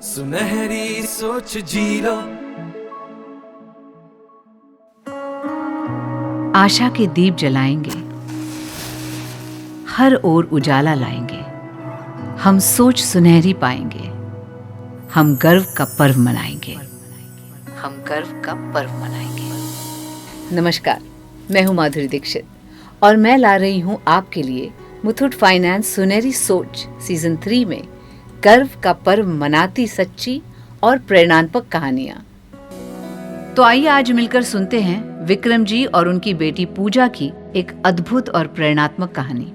सुनहरी सोच जी लो। आशा के दीप जलाएंगे, हर ओर उजाला लाएंगे। हम सोच सुनहरी पाएंगे, हम गर्व का पर्व मनाएंगे, हम गर्व का पर्व मनाएंगे। नमस्कार, मैं हूं माधुरी दीक्षित और मैं ला रही हूं आपके लिए मुथूट फाइनेंस सुनहरी सोच सीजन 3 में गर्व का पर्व मनाती सच्ची और प्रेरणात्मक कहानियां। तो आइए आज मिलकर सुनते हैं विक्रम जी और उनकी बेटी पूजा की एक अद्भुत और प्रेरणात्मक कहानी।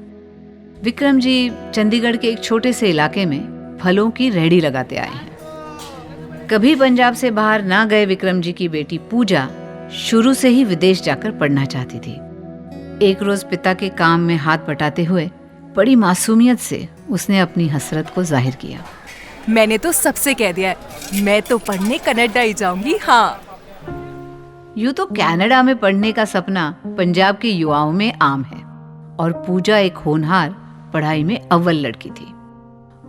विक्रम जी चंडीगढ़ के एक छोटे से इलाके में फलों की रेहड़ी लगाते आए हैं। कभी पंजाब से बाहर ना गए विक्रम जी की बेटी पूजा शुरू से ही विदेश जाकर पढ़ना चाहती थी। एक रोज पिता के काम में हाथ बटाते हुए बड़ी मासूमियत से उसने अपनी हसरत को जाहिर किया। मैंने तो सबसे कह दिया है, मैं तो पढ़ने कनाडा ही जाऊंगी। हाँ, यूं तो कनाडा में पढ़ने का सपना पंजाब के युवाओं में आम है और पूजा एक होनहार, पढ़ाई में अव्वल लड़की थी।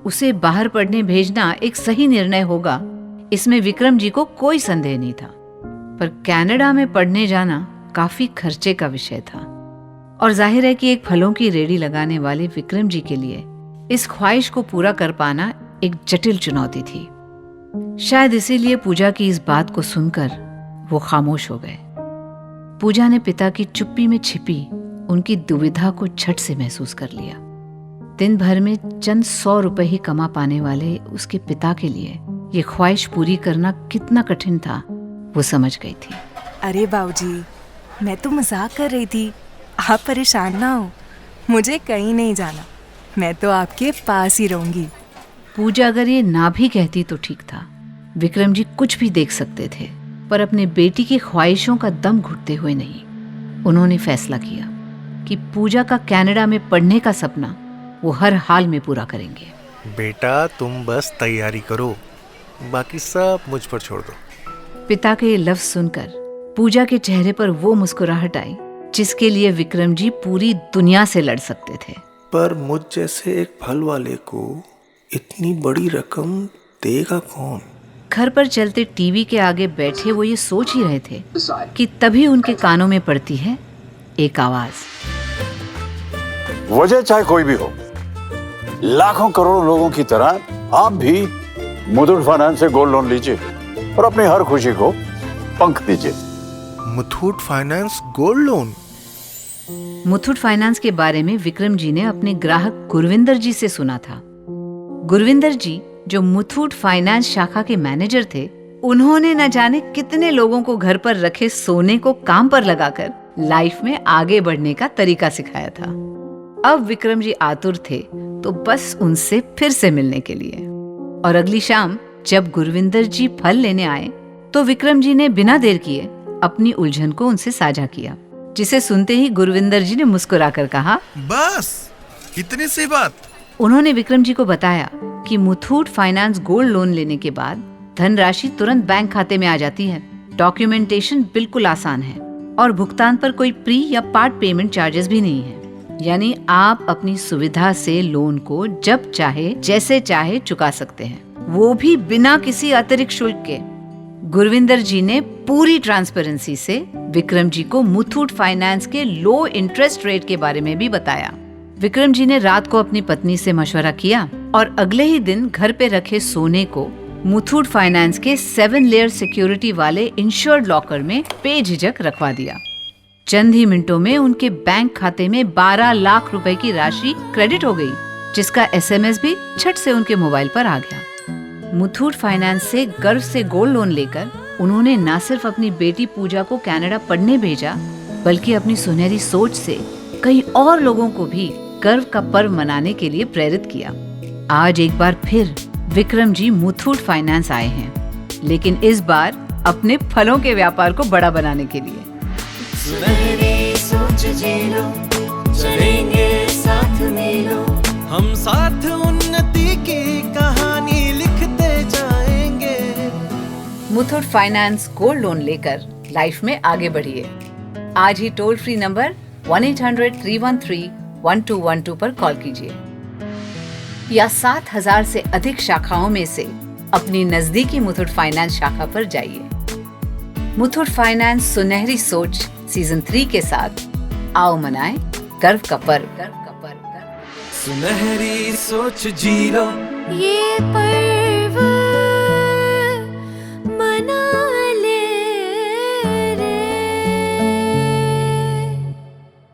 उसे बाहर पढ़ने भेजना एक सही निर्णय होगा, इसमें विक्रम जी को कोई संदेह नहीं था। पर कनाडा में पढ़ने जाना काफी खर्चे का विषय था और जाहिर है कि एक फलों की रेहड़ी लगाने वाले विक्रम जी के लिए इस ख्वाहिश को पूरा कर पाना एक जटिल चुनौती थी। शायद इसीलिए पूजा की इस बात को सुनकर वो खामोश हो गए। पूजा ने पिता की चुप्पी में छिपी उनकी दुविधा को झट से महसूस कर लिया। दिन भर में चंद 100 रुपए ही कमा पाने वाले उसके पिता के लिए ये ख्वाहिश पूरी करना कितना कठिन था वो समझ गई थी। अरे बाबूजी, मैं तो मजाक कर रही थी, आप परेशान ना हो, मुझे कहीं नहीं जाना, मैं तो आपके पास ही रहूंगी। पूजा अगर ये ना भी कहती तो ठीक था। विक्रम जी कुछ भी देख सकते थे पर अपने बेटी की ख्वाहिशों का दम घुटते हुए नहीं। उन्होंने फैसला किया कि पूजा का कनाडा में पढ़ने का सपना वो हर हाल में पूरा करेंगे। बेटा तुम बस तैयारी करो, बाकी सब मुझ पर छोड़ दो। पिता के ये लफ्ज सुनकर पूजा के चेहरे पर वो मुस्कुराहट आई जिसके लिए विक्रम जी पूरी दुनिया से लड़ सकते थे। पर मुझ जैसे एक फल वाले को इतनी बड़ी रकम देगा कौन? घर पर चलते टीवी के आगे बैठे वो ये सोच ही रहे थे कि तभी उनके कानों में पड़ती है एक आवाज। वजह चाहे कोई भी हो, लाखों करोड़ों लोगों की तरह आप भी मुथूट फाइनेंस से गोल्ड लोन लीजिए और अपनी हर खुशी को पंख दीजिए। Muthoot finance gold loan? Muthoot finance के बारे में विक्रम जी ने अपने ग्राहक गुरविंदर जी से सुना था। गुरविंदर जी जो मुथूट फाइनेंस शाखा के मैनेजर थे, उन्होंने न जाने कितने लोगों को घर पर रखे सोने को काम पर लगाकर लाइफ में आगे बढ़ने का तरीका सिखाया था। अब विक्रम जी आतुर थे तो बस उनसे फिर से मिलने के लिए। और अगली शाम जब गुरविंदर जी फल लेने आए तो विक्रम जी ने बिना देर किए अपनी उलझन को उनसे साझा किया, जिसे सुनते ही गुरविंदर जी ने मुस्कुराकर कहा, बस इतनी सी बात? उन्होंने विक्रम जी को बताया कि मुथूट फाइनेंस गोल्ड लोन लेने के बाद धनराशि तुरंत बैंक खाते में आ जाती है। डॉक्यूमेंटेशन बिल्कुल आसान है और भुगतान पर कोई प्री या पार्ट पेमेंट चार्जेस भी नहीं है। यानी आप अपनी सुविधा से लोन को जब चाहे जैसे चाहे चुका सकते हैं, वो भी बिना किसी अतिरिक्त शुल्क के। गुरविंदर जी ने पूरी ट्रांसपेरेंसी से विक्रम जी को मुथूट फाइनेंस के लो इंटरेस्ट रेट के बारे में भी बताया। विक्रम जी ने रात को अपनी पत्नी से मशवरा किया और अगले ही दिन घर पे रखे सोने को मुथूट फाइनेंस के 7 लेयर सिक्योरिटी वाले इंश्योर्ड लॉकर में बेझिझक रखवा दिया। चंद ही मिनटों में उनके बैंक खाते में 12 लाख रुपए की राशि क्रेडिट हो गई, जिसका SMS भी झट से उनके मोबाइल पर आ गया। मुथूट फाइनेंस से गर्व से गोल्ड लोन लेकर उन्होंने न सिर्फ अपनी बेटी पूजा को कनाडा पढ़ने भेजा, बल्कि अपनी सुनहरी सोच से कई और लोगों को भी गर्व का पर्व मनाने के लिए प्रेरित किया। आज एक बार फिर विक्रम जी मुथूट फाइनेंस आए हैं, लेकिन इस बार अपने फलों के व्यापार को बड़ा बनाने के लिए। सुनहरी सोच जी लो, चलेंगे साथ मिलो, हम साथ उन्नति की कहानी लिखते जाएंगे। मुथूट फाइनेंस गोल्ड लोन लेकर लाइफ में आगे बढ़िए। आज ही टोल फ्री नंबर 1-800-313-1212 पर कॉल कीजिए या 7,000 से अधिक शाखाओं में से अपनी नजदीकी मुथूट फाइनेंस शाखा पर जाइए। मुथूट फाइनेंस सुनहरी सोच सीजन 3 के साथ आओ मनाएं गर्व का पर्व। सुनहरी सोच जी लो ये पल